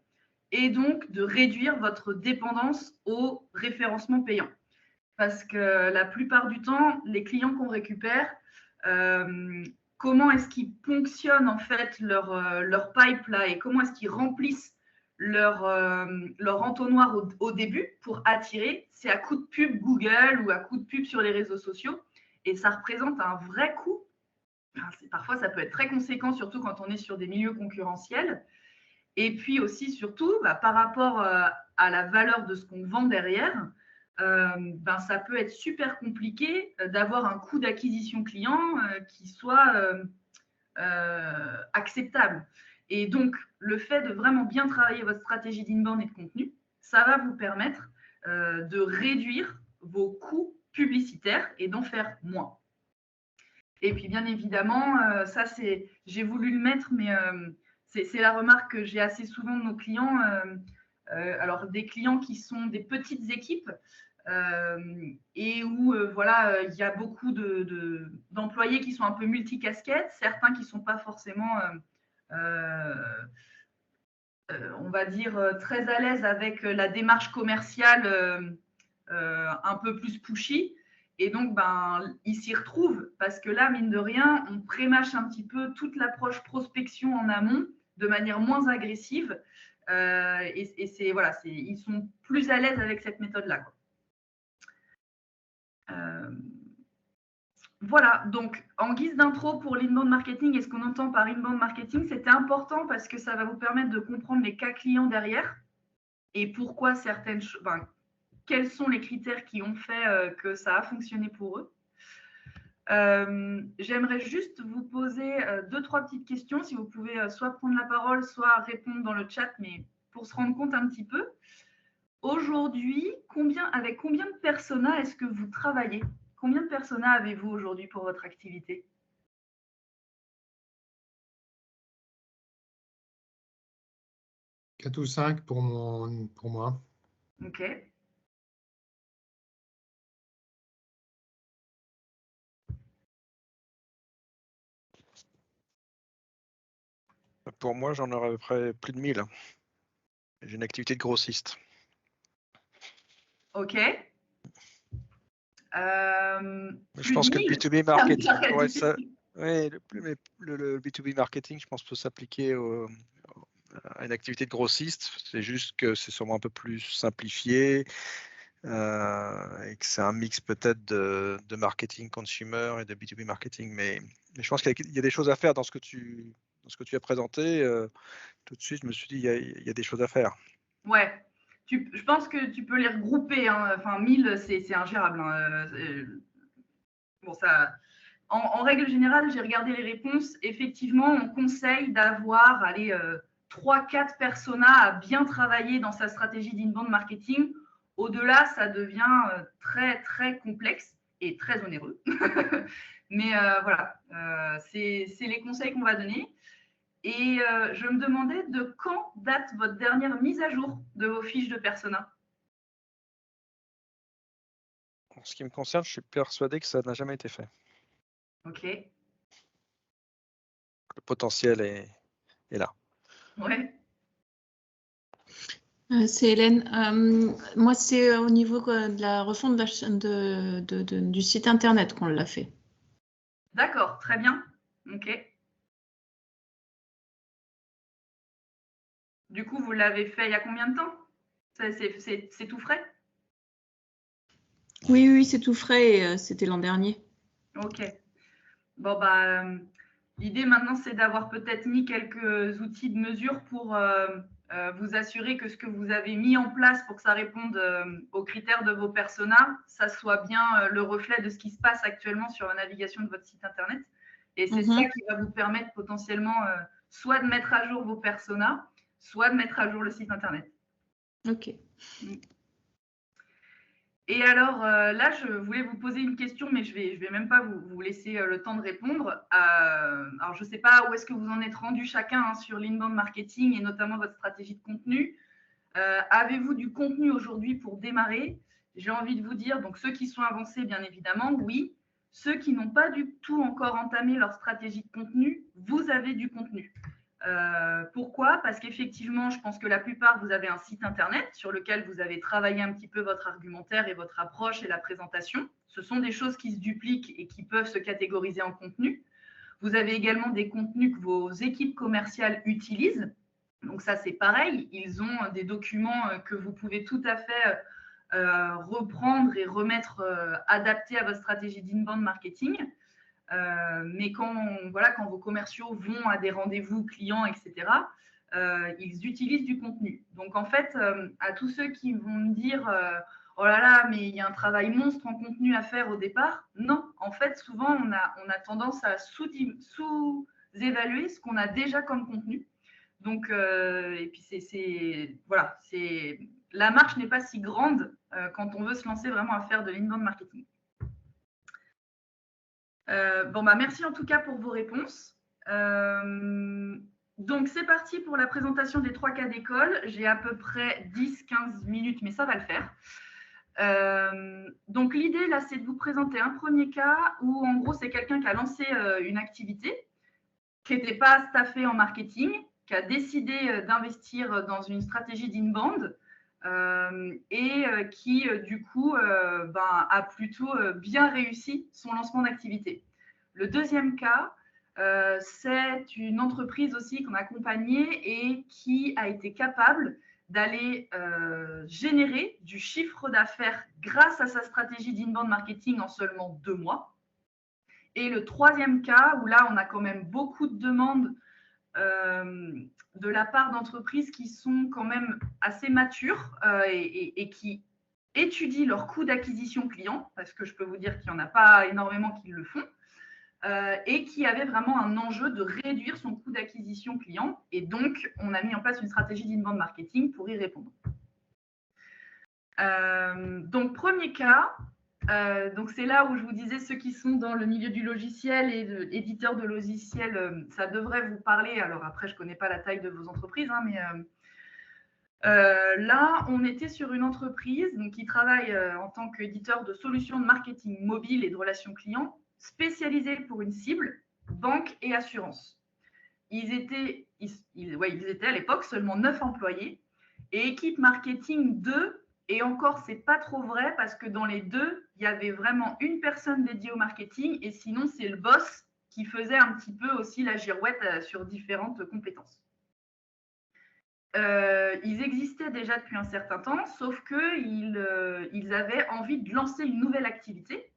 et donc de réduire votre dépendance au référencement payant. Parce que la plupart du temps, les clients qu'on récupère, comment est-ce qu'ils ponctionnent en fait leur pipe là et comment est-ce qu'ils remplissent leur entonnoir au début pour attirer, c'est à coup de pub Google ou à coup de pub sur les réseaux sociaux. Et ça représente un vrai coût. Parfois, ça peut être très conséquent, surtout quand on est sur des milieux concurrentiels. Et puis aussi, surtout, par rapport à la valeur de ce qu'on vend derrière, ça peut être super compliqué d'avoir un coût d'acquisition client qui soit acceptable. Et donc, le fait de vraiment bien travailler votre stratégie d'inbound et de contenu, ça va vous permettre de réduire vos coûts publicitaires et d'en faire moins. Et puis, bien évidemment, ça, j'ai voulu le mettre, mais c'est la remarque que j'ai assez souvent de nos clients. Alors, des clients qui sont des petites équipes et où voilà, il y a beaucoup d'employés qui sont un peu multicasquettes, certains qui ne sont pas forcément, on va dire, très à l'aise avec la démarche commerciale un peu plus pushy. Et donc, ils s'y retrouvent parce que là, mine de rien, on prémâche un petit peu toute l'approche prospection en amont de manière moins agressive. Et voilà, ils sont plus à l'aise avec cette méthode-là. Voilà, donc en guise d'intro pour l'inbound marketing et ce qu'on entend par inbound marketing, c'était important parce que ça va vous permettre de comprendre les cas clients derrière et pourquoi certaines choses, quels sont les critères qui ont fait que ça a fonctionné pour eux. J'aimerais juste vous poser 2-3 petites questions, si vous pouvez soit prendre la parole, soit répondre dans le chat, mais pour se rendre compte un petit peu. Aujourd'hui, avec combien de personas est-ce que vous travaillez? Combien de personas avez-vous aujourd'hui pour votre activité? Quatre ou 5 pour moi. Ok. Pour moi, j'en aurais à peu près plus de 1000. J'ai une activité de grossiste. Ok. Je pense que le B2B marketing, le B2B marketing, je pense, peut s'appliquer à une activité de grossiste. C'est juste que c'est sûrement un peu plus simplifié et que c'est un mix peut-être de marketing consumer et de B2B marketing. Mais je pense qu'il y a des choses à faire dans ce que tu as présenté. Tout de suite, je me suis dit, il y a des choses à faire. Ouais. Je pense que tu peux les regrouper. Enfin, 1000, c'est ingérable. Bon, ça, en règle générale, j'ai regardé les réponses. Effectivement, on conseille d'avoir 3-4 personas à bien travailler dans sa stratégie d'inbound marketing. Au-delà, ça devient très, très complexe et très onéreux. Mais voilà, c'est les conseils qu'on va donner. Et je me demandais de quand date votre dernière mise à jour de vos fiches de persona? En ce qui me concerne, je suis persuadé que ça n'a jamais été fait. Ok. Le potentiel est là. Ouais. C'est Hélène. Moi, c'est au niveau de la refonte du site internet qu'on l'a fait. D'accord, très bien. Ok. Du coup, vous l'avez fait il y a combien de temps? C'est tout frais? Oui, c'est tout frais et c'était l'an dernier. Ok. Bon, l'idée maintenant, c'est d'avoir peut-être mis quelques outils de mesure pour vous assurer que ce que vous avez mis en place pour que ça réponde aux critères de vos personas, ça soit bien le reflet de ce qui se passe actuellement sur la navigation de votre site internet. Et c'est ça qui va vous permettre potentiellement soit de mettre à jour vos personas, soit de mettre à jour le site internet. Ok. Et alors là, je voulais vous poser une question, mais je vais même pas vous laisser le temps de répondre. Alors, je ne sais pas où est-ce que vous en êtes rendu chacun sur l'inbound marketing et notamment votre stratégie de contenu. Avez-vous du contenu aujourd'hui pour démarrer? J'ai envie de vous dire, donc ceux qui sont avancés, bien évidemment, oui. Ceux qui n'ont pas du tout encore entamé leur stratégie de contenu, vous avez du contenu. Pourquoi? Parce qu'effectivement, je pense que la plupart, vous avez un site internet sur lequel vous avez travaillé un petit peu votre argumentaire et votre approche et la présentation. Ce sont des choses qui se dupliquent et qui peuvent se catégoriser en contenu. Vous avez également des contenus que vos équipes commerciales utilisent. Donc ça, c'est pareil. Ils ont des documents que vous pouvez tout à fait reprendre et remettre adaptés à votre stratégie d'inbound marketing. Mais quand vos commerciaux vont à des rendez-vous clients, etc., ils utilisent du contenu. Donc, en fait, à tous ceux qui vont me dire oh là là, mais il y a un travail monstre en contenu à faire au départ. Non, en fait, souvent, on a tendance à sous-évaluer ce qu'on a déjà comme contenu. Donc, et puis, la marche n'est pas si grande quand on veut se lancer vraiment à faire de l'inbound marketing. Merci en tout cas pour vos réponses. Donc, c'est parti pour la présentation des 3 cas d'école. J'ai à peu près 10-15 minutes, mais ça va le faire. Donc, l'idée, là, c'est de vous présenter un premier cas où, en gros, c'est quelqu'un qui a lancé une activité, qui n'était pas staffé en marketing, qui a décidé d'investir dans une stratégie d'inbound et qui, du coup, a plutôt bien réussi son lancement d'activité. Le deuxième cas, c'est une entreprise aussi qu'on a accompagnée et qui a été capable d'aller générer du chiffre d'affaires grâce à sa stratégie d'inbound marketing en seulement 2 mois. Et le troisième cas, où là, on a quand même beaucoup de demandes de la part d'entreprises qui sont quand même assez matures et qui étudient leur coût d'acquisition client, parce que je peux vous dire qu'il n'y en a pas énormément qui le font, et qui avait vraiment un enjeu de réduire son coût d'acquisition client. Et donc, on a mis en place une stratégie d'inbound marketing pour y répondre. Donc, premier cas, donc c'est là où je vous disais ceux qui sont dans le milieu du logiciel et éditeurs de logiciels, ça devrait vous parler. Alors après, je ne connais pas la taille de vos entreprises, hein, mais là, on était sur une entreprise donc, qui travaille en tant qu'éditeur de solutions de marketing mobile et de relations clients, spécialisée pour une cible, banque et assurance. Ils étaient à l'époque seulement 9 employés et équipe marketing 2. Et encore, c'est pas trop vrai parce que dans les 2, il y avait vraiment une personne dédiée au marketing et sinon, c'est le boss qui faisait un petit peu aussi la girouette sur différentes compétences. Ils existaient déjà depuis un certain temps, sauf qu'ils avaient envie de lancer une nouvelle activité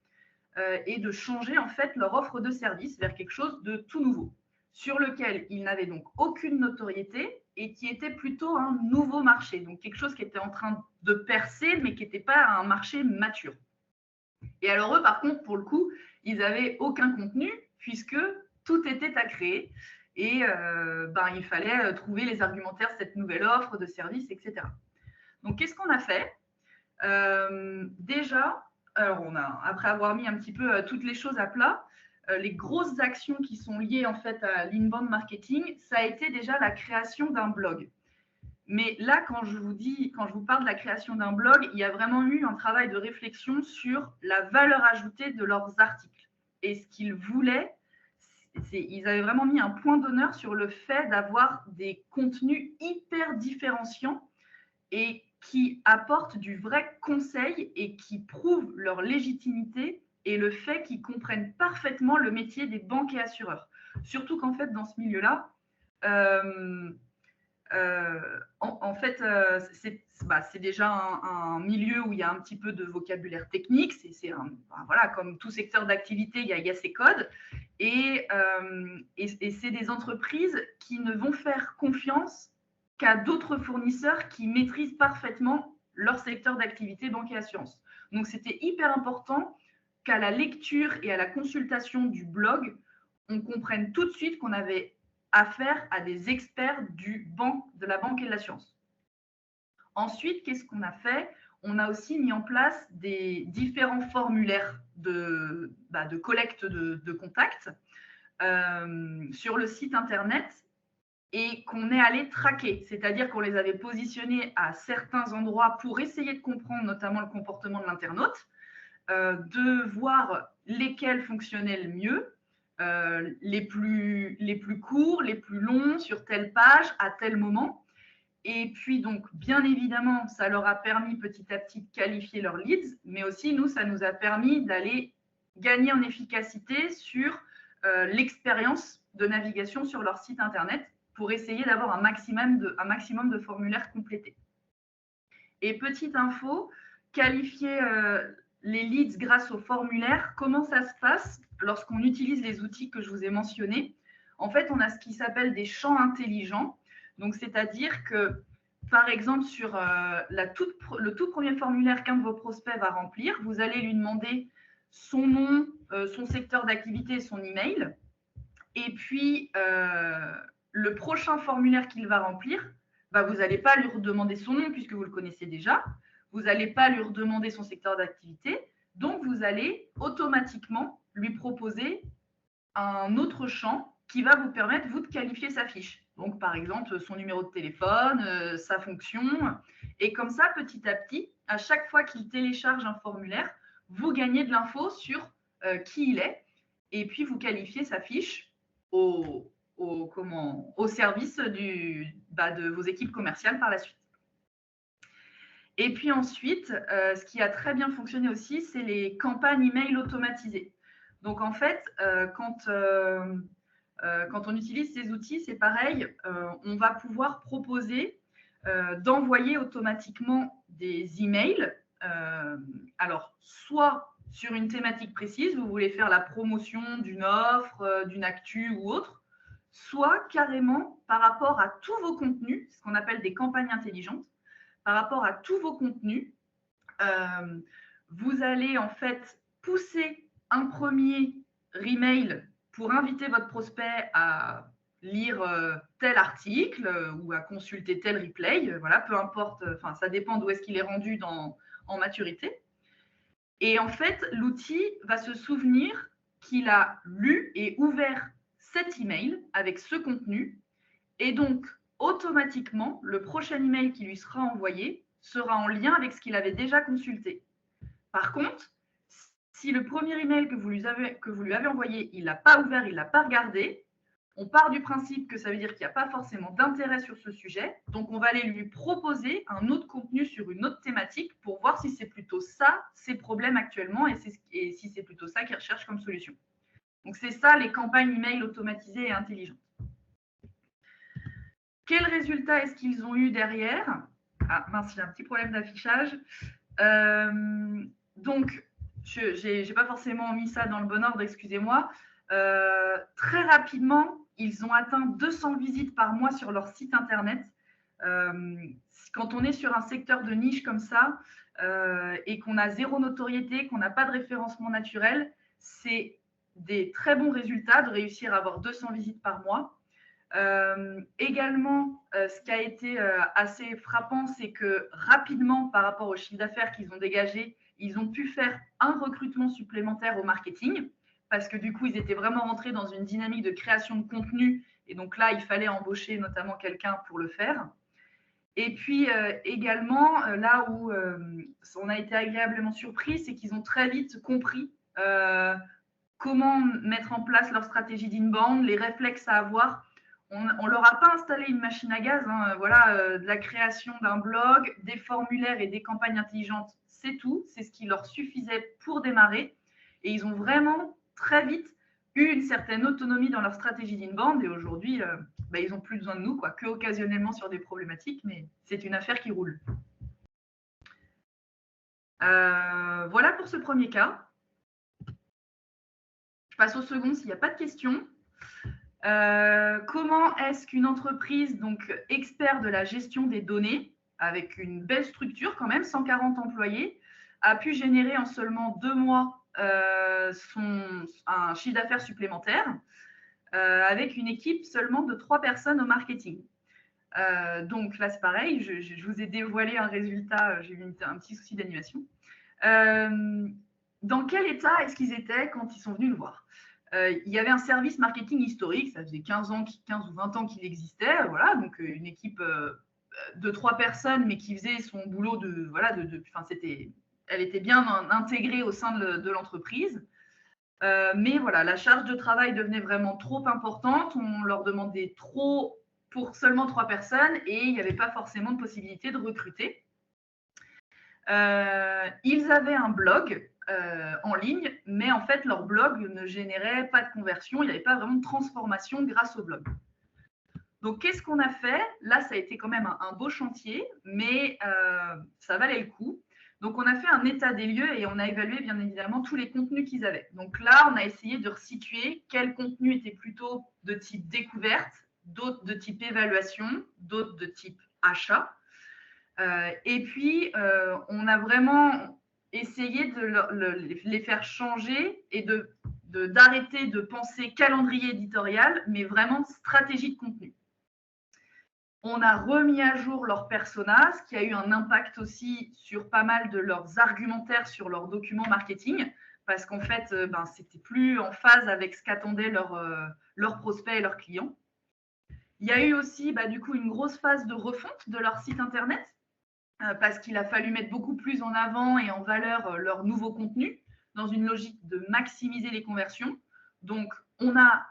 et de changer en fait leur offre de service vers quelque chose de tout nouveau, sur lequel ils n'avaient donc aucune notoriété et qui était plutôt un nouveau marché, donc quelque chose qui était en train de percer, mais qui n'était pas un marché mature. Et alors eux, par contre, pour le coup, ils n'avaient aucun contenu, puisque tout était à créer, et il fallait trouver les argumentaires de cette nouvelle offre de service, etc. Donc, qu'est-ce qu'on a fait? Déjà, alors après avoir mis un petit peu toutes les choses à plat, les grosses actions qui sont liées en fait à l'inbound marketing, ça a été déjà la création d'un blog. Mais là, quand je vous parle de la création d'un blog, il y a vraiment eu un travail de réflexion sur la valeur ajoutée de leurs articles. Et ce qu'ils voulaient, ils avaient vraiment mis un point d'honneur sur le fait d'avoir des contenus hyper différenciants et qui apportent du vrai conseil et qui prouvent leur légitimité et le fait qu'ils comprennent parfaitement le métier des banques et assureurs. Surtout qu'en fait, dans ce milieu-là, c'est déjà un milieu où il y a un petit peu de vocabulaire technique. Comme tout secteur d'activité, il y a ses codes. Et c'est des entreprises qui ne vont faire confiance qu'à d'autres fournisseurs qui maîtrisent parfaitement leur secteur d'activité banque et assurance. Donc, c'était hyper important qu'à la lecture et à la consultation du blog, on comprenne tout de suite qu'on avait affaire à des experts de la banque et de l'assurance. Ensuite, qu'est-ce qu'on a fait? On a aussi mis en place des différents formulaires de collecte de contacts sur le site internet et qu'on est allé traquer, c'est-à-dire qu'on les avait positionnés à certains endroits pour essayer de comprendre notamment le comportement de l'internaute, de voir lesquels fonctionnaient le mieux, les plus courts, les plus longs, sur telle page, à tel moment. Et puis, donc, bien évidemment, ça leur a permis petit à petit de qualifier leurs leads, mais aussi, nous, ça nous a permis d'aller gagner en efficacité sur l'expérience de navigation sur leur site Internet pour essayer d'avoir un maximum de formulaires complétés. Et petite info, qualifier les leads grâce aux formulaires, comment ça se passe lorsqu'on utilise les outils que je vous ai mentionnés? En fait, on a ce qui s'appelle des champs intelligents. Donc, c'est-à-dire que, par exemple, sur le tout premier formulaire qu'un de vos prospects va remplir, vous allez lui demander son nom, son secteur d'activité et son email. Et puis, le prochain formulaire qu'il va remplir, vous n'allez pas lui redemander son nom puisque vous le connaissez déjà. Vous n'allez pas lui redemander son secteur d'activité. Donc, vous allez automatiquement lui proposer un autre champ qui va vous permettre, vous, de qualifier sa fiche. Donc, par exemple, son numéro de téléphone, sa fonction. Et comme ça, petit à petit, à chaque fois qu'il télécharge un formulaire, vous gagnez de l'info sur qui il est. Et puis, vous qualifiez sa fiche au service de vos équipes commerciales par la suite. Et puis ensuite, ce qui a très bien fonctionné aussi, c'est les campagnes email automatisées. Donc en fait, quand on utilise ces outils, c'est pareil, on va pouvoir proposer d'envoyer automatiquement des emails. Alors, soit sur une thématique précise, vous voulez faire la promotion d'une offre, d'une actu ou autre, soit carrément par rapport à tous vos contenus, ce qu'on appelle des campagnes intelligentes. Par rapport à tous vos contenus, vous allez en fait pousser un premier email pour inviter votre prospect à lire tel article ou à consulter tel replay. Voilà, peu importe, ça dépend d'où est-ce qu'il est rendu en maturité. Et en fait, l'outil va se souvenir qu'il a lu et ouvert cet email avec ce contenu. Et donc, automatiquement, le prochain email qui lui sera envoyé sera en lien avec ce qu'il avait déjà consulté. Par contre, si le premier email que vous lui avez envoyé, il ne l'a pas ouvert, il ne l'a pas regardé, on part du principe que ça veut dire qu'il n'y a pas forcément d'intérêt sur ce sujet. Donc, on va aller lui proposer un autre contenu sur une autre thématique pour voir si c'est plutôt ça, ses problèmes actuellement, et si c'est plutôt ça qu'il recherche comme solution. Donc, c'est ça les campagnes email automatisées et intelligentes. Quels résultats est-ce qu'ils ont eu derrière? Ah mince, j'ai un petit problème d'affichage. Donc, je n'ai pas forcément mis ça dans le bon ordre, excusez-moi. Très rapidement, ils ont atteint 200 visites par mois sur leur site internet. Quand on est sur un secteur de niche comme ça et qu'on a zéro notoriété, qu'on n'a pas de référencement naturel, c'est des très bons résultats de réussir à avoir 200 visites par mois. Également, ce qui a été assez frappant, c'est que rapidement, par rapport au chiffre d'affaires qu'ils ont dégagé, ils ont pu faire un recrutement supplémentaire au marketing parce que du coup, ils étaient vraiment rentrés dans une dynamique de création de contenu et donc là, il fallait embaucher notamment quelqu'un pour le faire. Et puis également, là où on a été agréablement surpris, c'est qu'ils ont très vite compris comment mettre en place leur stratégie d'inbound, les réflexes à avoir. On ne leur a pas installé une machine à gaz, hein, voilà, de la création d'un blog, des formulaires et des campagnes intelligentes, c'est tout. C'est ce qui leur suffisait pour démarrer. Et ils ont vraiment très vite eu une certaine autonomie dans leur stratégie d'inbound. Et aujourd'hui, ils n'ont plus besoin de nous, que occasionnellement sur des problématiques, mais c'est une affaire qui roule. Voilà pour ce premier cas. Je passe au second s'il n'y a pas de questions. Comment est-ce qu'une entreprise, donc expert de la gestion des données, avec une belle structure quand même, 140 employés, a pu générer en seulement 2 mois un chiffre d'affaires supplémentaire avec une équipe seulement de 3 personnes au marketing. Donc là, c'est pareil, je vous ai dévoilé un résultat, j'ai eu un petit souci d'animation. Dans quel état est-ce qu'ils étaient quand ils sont venus nous voir? Il y avait un service marketing historique, ça faisait 15 ou 20 ans qu'il existait, voilà, donc une équipe de 3 personnes, mais qui faisait son boulot elle était bien intégrée au sein de l'entreprise. Mais voilà, la charge de travail devenait vraiment trop importante. On leur demandait trop pour seulement 3 personnes et il n'y avait pas forcément de possibilité de recruter. Ils avaient un blog en ligne, mais en fait, leur blog ne générait pas de conversion. Il n'y avait pas vraiment de transformation grâce au blog. Donc, qu'est-ce qu'on a fait? Là, ça a été quand même un beau chantier, mais ça valait le coup. Donc, on a fait un état des lieux et on a évalué bien évidemment tous les contenus qu'ils avaient. Donc là, on a essayé de resituer quels contenus étaient plutôt de type découverte, d'autres de type évaluation, d'autres de type achat. Et puis, on a vraiment essayé de les faire changer et d'arrêter de penser calendrier éditorial, mais vraiment stratégie de contenu. On a remis à jour leurs personas, ce qui a eu un impact aussi sur pas mal de leurs argumentaires sur leurs documents marketing, parce qu'en fait, c'était plus en phase avec ce qu'attendaient leurs prospects et leurs clients. Il y a eu aussi du coup une grosse phase de refonte de leur site internet, parce qu'il a fallu mettre beaucoup plus en avant et en valeur leur nouveau contenu, dans une logique de maximiser les conversions. Donc, on a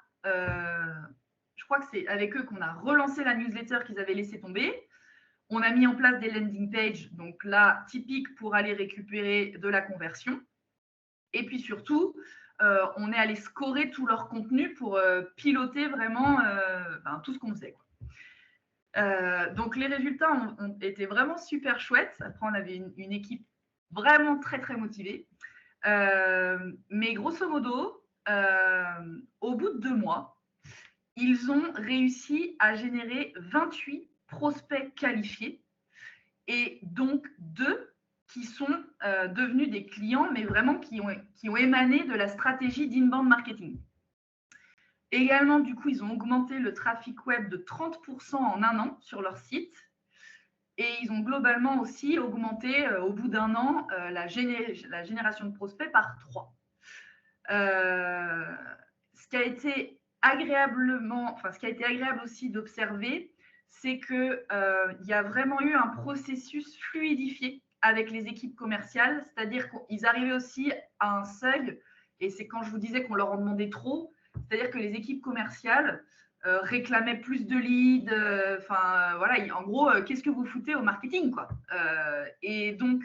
je crois que c'est avec eux qu'on a relancé la newsletter qu'ils avaient laissé tomber. On a mis en place des landing pages, donc là, typiques pour aller récupérer de la conversion. Et puis surtout, on est allé scorer tout leur contenu pour piloter vraiment tout ce qu'on faisait. Donc les résultats ont été vraiment super chouettes. Après, on avait une équipe vraiment très, très motivée. Mais grosso modo, au bout de 2 mois, ils ont réussi à générer 28 prospects qualifiés et donc 2 qui sont devenus des clients, mais vraiment qui ont émané de la stratégie d'inbound marketing. Également, du coup, ils ont augmenté le trafic web de 30% en 1 an sur leur site. Et ils ont globalement aussi augmenté, au bout d'1 an, la génération de prospects par 3. Ce qui a été agréable aussi d'observer, c'est qu'il y a vraiment eu un processus fluidifié avec les équipes commerciales, c'est-à-dire qu'ils arrivaient aussi à un seuil, et c'est quand je vous disais qu'on leur en demandait trop, c'est-à-dire que les équipes commerciales réclamaient plus de leads, en gros, qu'est-ce que vous foutez au marketing, quoi. Et donc,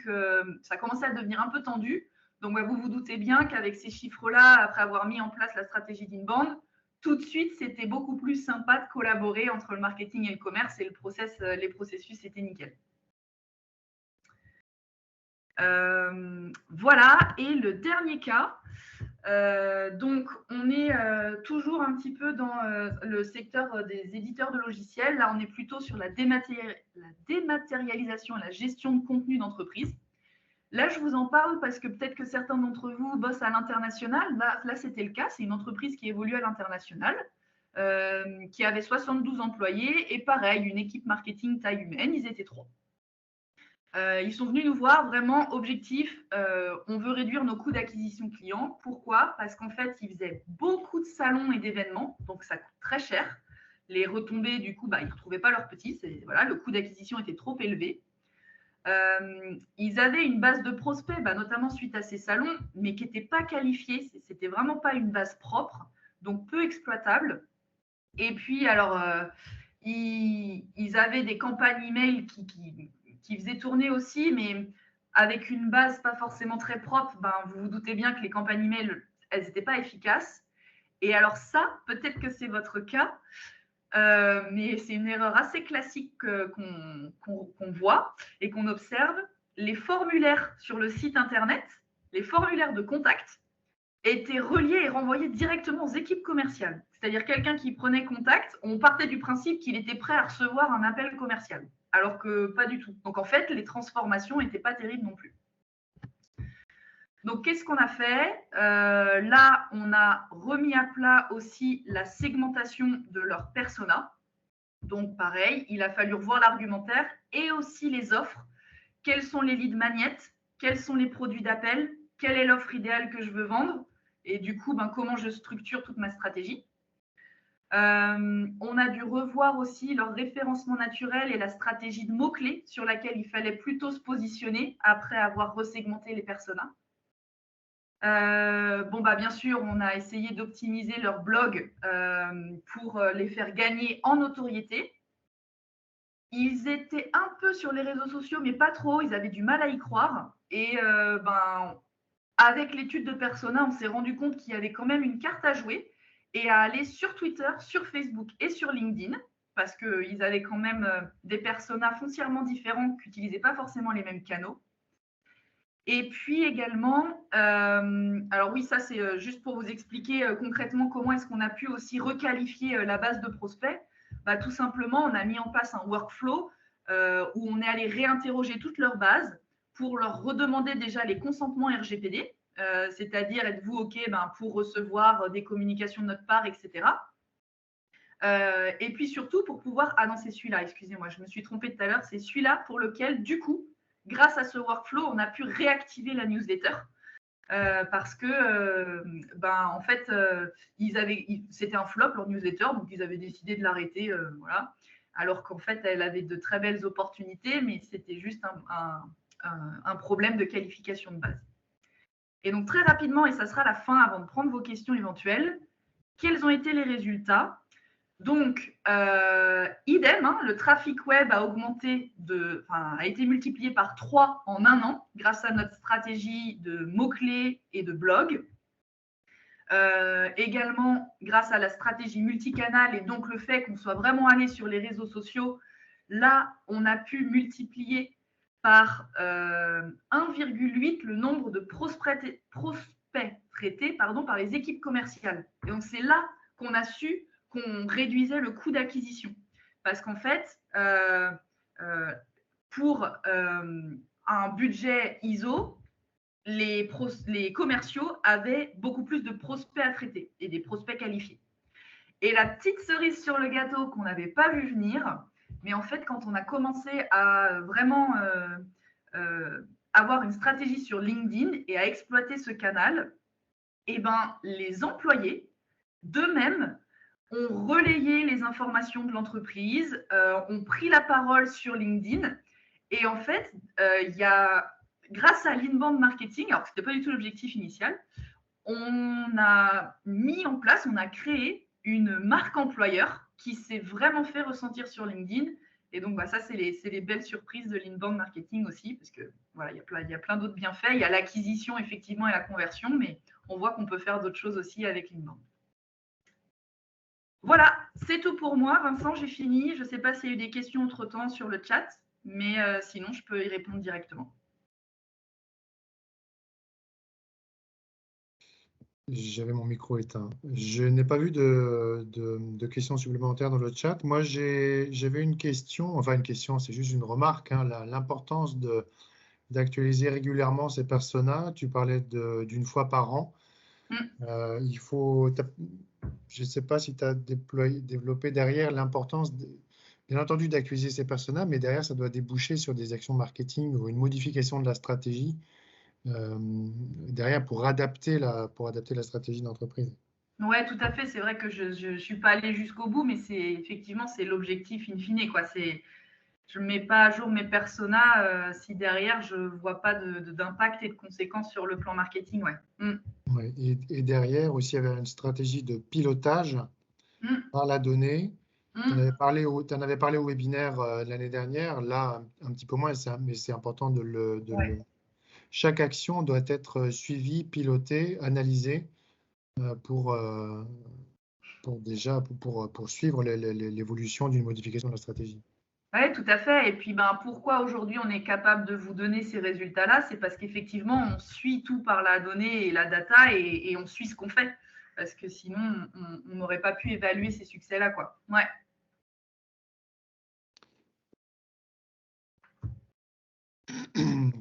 ça commençait à devenir un peu tendu. Donc, vous vous doutez bien qu'avec ces chiffres-là, après avoir mis en place la stratégie d'inbound, tout de suite, c'était beaucoup plus sympa de collaborer entre le marketing et le commerce et les processus étaient nickel. Voilà, et le dernier cas, donc on est toujours un petit peu dans le secteur des éditeurs de logiciels. Là, on est plutôt sur la dématérialisation et la gestion de contenu d'entreprise. Là, je vous en parle parce que peut-être que certains d'entre vous bossent à l'international. Là, c'était le cas. C'est une entreprise qui évolue à l'international, qui avait 72 employés et pareil, une équipe marketing taille humaine. Ils étaient 3. Ils sont venus nous voir vraiment objectif. On veut réduire nos coûts d'acquisition clients. Pourquoi? Parce qu'en fait, ils faisaient beaucoup de salons et d'événements, donc ça coûte très cher. Les retombées, du coup, ils ne retrouvaient pas leurs petits. Voilà, le coût d'acquisition était trop élevé. Ils avaient une base de prospects, notamment suite à ces salons, mais qui n'était pas qualifiée. C'était vraiment pas une base propre, donc peu exploitable. Et puis, alors, ils avaient des campagnes email qui faisaient tourner aussi, mais avec une base pas forcément très propre. Vous vous doutez bien que les campagnes email, elles n'étaient pas efficaces. Et alors ça, peut-être que c'est votre cas. Mais c'est une erreur assez classique qu'on voit et qu'on observe. Les formulaires sur le site internet, les formulaires de contact, étaient reliés et renvoyés directement aux équipes commerciales. C'est-à-dire quelqu'un qui prenait contact, on partait du principe qu'il était prêt à recevoir un appel commercial, alors que pas du tout. Donc en fait, les transformations n'étaient pas terribles non plus. Donc, qu'est-ce qu'on a fait? Là, on a remis à plat aussi la segmentation de leur persona. Donc, pareil, il a fallu revoir l'argumentaire et aussi les offres. Quels sont les leads magnets? Quels sont les produits d'appel? Quelle est l'offre idéale que je veux vendre? Et du coup, comment je structure toute ma stratégie? On a dû revoir aussi leur référencement naturel et la stratégie de mots-clés sur laquelle il fallait plutôt se positionner après avoir resegmenté les personas. Bon, bah, bien sûr, on a essayé d'optimiser leur blog pour les faire gagner en notoriété. Ils étaient un peu sur les réseaux sociaux, mais pas trop. Ils avaient du mal à y croire. Et avec l'étude de Persona, on s'est rendu compte qu'il y avait quand même une carte à jouer et à aller sur Twitter, sur Facebook et sur LinkedIn, parce qu'ils avaient quand même des personas foncièrement différents qui n'utilisaient pas forcément les mêmes canaux. Et puis également, alors oui, ça c'est juste pour vous expliquer concrètement comment est-ce qu'on a pu aussi requalifier la base de prospects. Bah, tout simplement, on a mis en place un workflow où on est allé réinterroger toute leur base pour leur redemander déjà les consentements RGPD, c'est-à-dire êtes-vous OK pour recevoir des communications de notre part, etc. Et puis surtout pour pouvoir… Ah non, c'est celui-là, excusez-moi, je me suis trompée tout à l'heure, c'est celui-là pour lequel, du coup, grâce à ce workflow, on a pu réactiver la newsletter parce que, en fait, c'était un flop leur newsletter, donc ils avaient décidé de l'arrêter, voilà. Alors qu'en fait, elle avait de très belles opportunités, mais c'était juste un problème de qualification de base. Et donc très rapidement, et ça sera la fin avant de prendre vos questions éventuelles, quels ont été les résultats ? Donc, idem, hein, le trafic web a augmenté, a été multiplié par 3 en un an grâce à notre stratégie de mots-clés et de blog. Également, grâce à la stratégie multicanal et donc le fait qu'on soit vraiment allé sur les réseaux sociaux, là, on a pu multiplier par 1,8 le nombre de prospects traités par les équipes commerciales. Et donc, c'est là qu'on a su qu'on réduisait le coût d'acquisition. Parce qu'en fait, pour un budget ISO, les commerciaux avaient beaucoup plus de prospects à traiter et des prospects qualifiés. Et la petite cerise sur le gâteau qu'on n'avait pas vu venir, mais en fait, quand on a commencé à vraiment avoir une stratégie sur LinkedIn et à exploiter ce canal, les employés d'eux-mêmes ont relayé les informations de l'entreprise, ont pris la parole sur LinkedIn. Et en fait, grâce à l'inbound marketing, alors que ce n'était pas du tout l'objectif initial, on a mis en place, on a créé une marque employeur qui s'est vraiment fait ressentir sur LinkedIn. Et donc, ça, c'est les belles surprises de l'inbound marketing aussi, parce que voilà, il y a plein d'autres bienfaits. Il y a l'acquisition, effectivement, et la conversion, mais on voit qu'on peut faire d'autres choses aussi avec l'inbound. Voilà, c'est tout pour moi. Vincent, j'ai fini. Je ne sais pas s'il y a eu des questions entre-temps sur le chat, mais sinon, je peux y répondre directement. J'avais mon micro éteint. Je n'ai pas vu de questions supplémentaires dans le chat. Moi, j'avais une question, enfin une question, c'est juste une remarque, hein, l'importance d'actualiser régulièrement ces personas. Tu parlais d'une fois par an. Il faut, je ne sais pas si tu as développé derrière l'importance, bien entendu, d'actualiser ces personas, mais derrière, ça doit déboucher sur des actions marketing ou une modification de la stratégie. Derrière pour adapter la stratégie d'entreprise. Oui, tout à fait. C'est vrai que je ne suis pas allée jusqu'au bout, mais effectivement, c'est l'objectif in fine, quoi. Je ne mets pas à jour mes personas si derrière, je ne vois pas d'impact et de conséquences sur le plan marketing. Ouais. Ouais, et derrière aussi, il y avait une stratégie de pilotage par la donnée. Tu en avais parlé au webinaire l'année dernière. Là, un petit peu moins, mais c'est important chaque action doit être suivie, pilotée, analysée pour suivre l'évolution d'une modification de la stratégie. Oui, tout à fait. Et puis, pourquoi aujourd'hui on est capable de vous donner ces résultats-là? C'est parce qu'effectivement, on suit tout par la donnée et la data et on suit ce qu'on fait. Parce que sinon, on n'aurait pas pu évaluer ces succès-là, quoi. Ouais.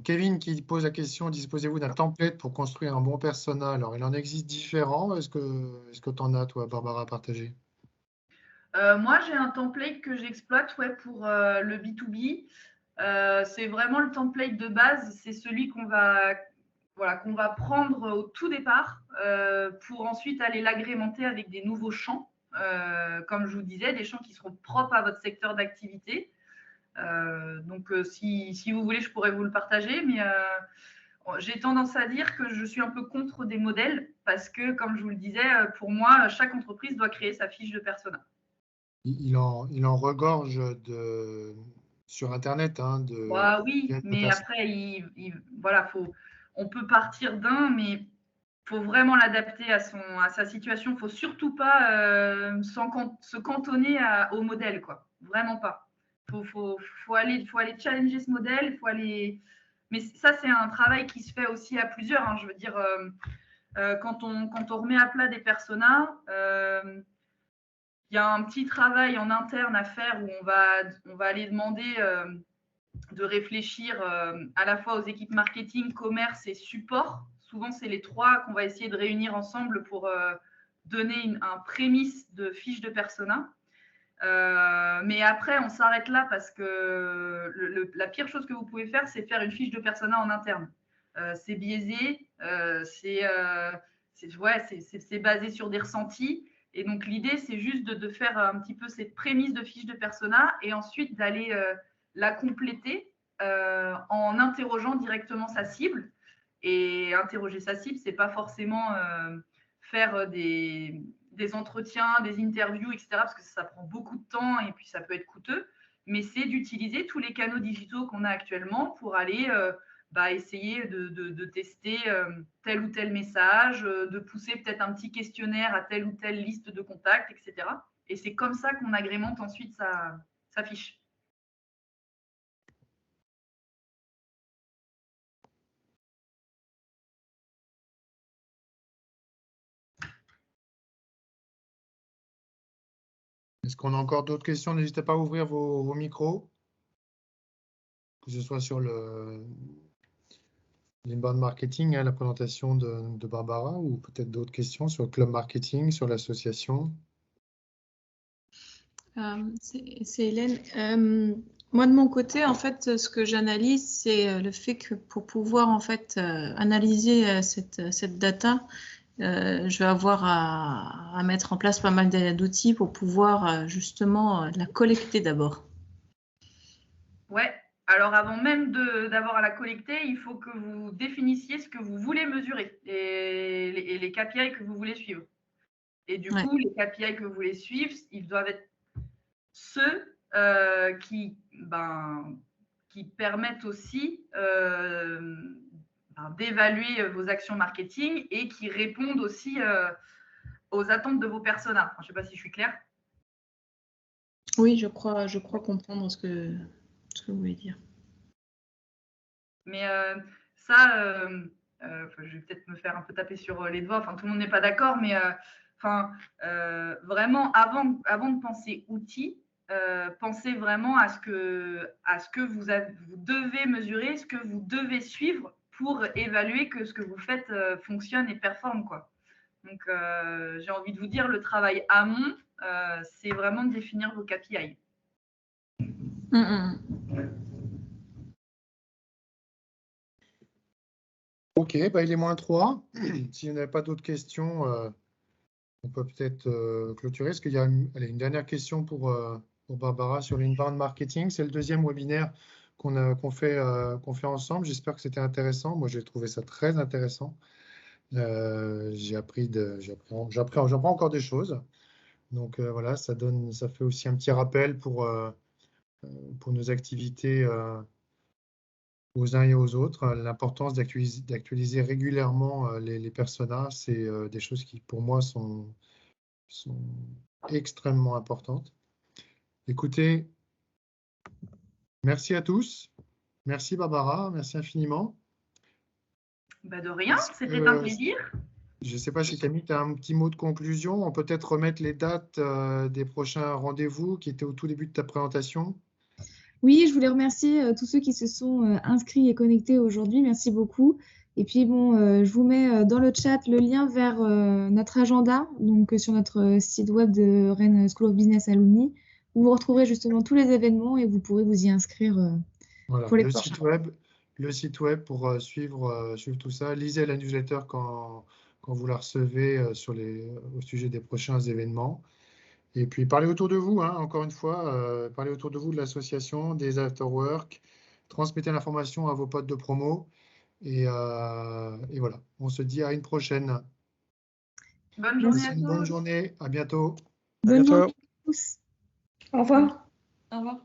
Kevin qui pose la question, disposez-vous d'un template pour construire un bon persona? Alors, il en existe différents. Est-ce que tu en as, toi, Barbara, à partager? Moi, j'ai un template que j'exploite pour le B2B. C'est vraiment le template de base. C'est celui qu'on va prendre au tout départ pour ensuite aller l'agrémenter avec des nouveaux champs. Comme je vous disais, des champs qui seront propres à votre secteur d'activité. Donc, si vous voulez, je pourrais vous le partager. Mais j'ai tendance à dire que je suis un peu contre des modèles parce que, comme je vous le disais, pour moi, chaque entreprise doit créer sa fiche de persona. Il en regorge sur Internet. Hein, Bah, oui, mais après, voilà, on peut partir d'un, mais il faut vraiment l'adapter à sa situation. Il ne faut surtout pas se cantonner au modèle, quoi. Vraiment pas. Faut aller challenger ce modèle, faut aller. Mais ça, c'est un travail qui se fait aussi à plusieurs. Hein. Je veux dire, quand on remet à plat des personas, il y a un petit travail en interne à faire où on va aller demander de réfléchir à la fois aux équipes marketing, commerce et support. Souvent, c'est les trois qu'on va essayer de réunir ensemble pour donner un prémisse de fiche de persona. Mais après, on s'arrête là parce que la pire chose que vous pouvez faire, c'est faire une fiche de persona en interne. C'est biaisé, c'est basé sur des ressentis. Et donc, l'idée, c'est juste de faire un petit peu cette prémisse de fiche de persona et ensuite d'aller la compléter en interrogeant directement sa cible. Et interroger sa cible, c'est pas forcément faire des entretiens, des interviews, etc., parce que ça prend beaucoup de temps et puis ça peut être coûteux, mais c'est d'utiliser tous les canaux digitaux qu'on a actuellement pour aller essayer de tester tel ou tel message, de pousser peut-être un petit questionnaire à telle ou telle liste de contacts, etc. Et c'est comme ça qu'on agrémente ensuite sa fiche. Est-ce qu'on a encore d'autres questions? N'hésitez pas à ouvrir vos micros, que ce soit sur l'inbound marketing, hein, la présentation de Barbara, ou peut-être d'autres questions sur le club marketing, sur l'association. C'est Hélène. Moi, de mon côté, en fait, ce que j'analyse, c'est le fait que pour pouvoir en fait analyser cette data, je vais avoir à mettre en place pas mal d'outils pour pouvoir justement la collecter d'abord. Ouais. Alors, avant même d'avoir à la collecter, il faut que vous définissiez ce que vous voulez mesurer et les KPI que vous voulez suivre. Et du coup, les KPI que vous voulez suivre, ils doivent être ceux qui permettent aussi d'évaluer vos actions marketing et qui répondent aussi aux attentes de vos personas. Enfin, je ne sais pas si je suis claire. Oui, je crois comprendre ce que vous voulez dire. Mais ça, je vais peut-être me faire un peu taper sur les doigts. Enfin, tout le monde n'est pas d'accord, mais vraiment, avant de penser outils, pensez vraiment à ce que vous devez mesurer, ce que vous devez suivre pour évaluer que ce que vous faites fonctionne et performe, quoi. Donc, j'ai envie de vous dire, le travail amont, c'est vraiment de définir vos KPI. Ok, il est -3. Si vous n'avez pas d'autres questions, on peut peut-être clôturer. Est-ce qu'il y a une dernière question pour Barbara sur l'inbound marketing? C'est le deuxième webinaire qu'on fait ensemble. J'espère que c'était intéressant. Moi, j'ai trouvé ça très intéressant. J'apprends encore des choses. Donc voilà, ça fait aussi un petit rappel pour nos activités aux uns et aux autres. L'importance d'actualiser régulièrement les personas, c'est des choses qui, pour moi, sont extrêmement importantes. Écoutez, merci à tous. Merci Barbara, merci infiniment. De rien, c'était un plaisir. Je ne sais pas si Camille, tu as un petit mot de conclusion. On peut peut-être remettre les dates des prochains rendez-vous qui étaient au tout début de ta présentation. Oui, je voulais remercier tous ceux qui se sont inscrits et connectés aujourd'hui. Merci beaucoup. Et puis bon, je vous mets dans le chat le lien vers notre agenda, donc sur notre site web de Rennes School of Business Alumni, où vous retrouverez justement tous les événements et vous pourrez vous y inscrire voilà, pour les prochains. Le site web pour suivre tout ça. Lisez la newsletter quand vous la recevez au sujet des prochains événements. Et puis, parlez autour de vous, hein, encore une fois, parlez autour de vous de l'association, des afterwork, transmettez l'information à vos potes de promo. Et voilà, on se dit à une prochaine. Bonne journée Passez à une bonne tous. journée, à bientôt. Bonne bientôt. journée à tous. Au revoir. Au revoir.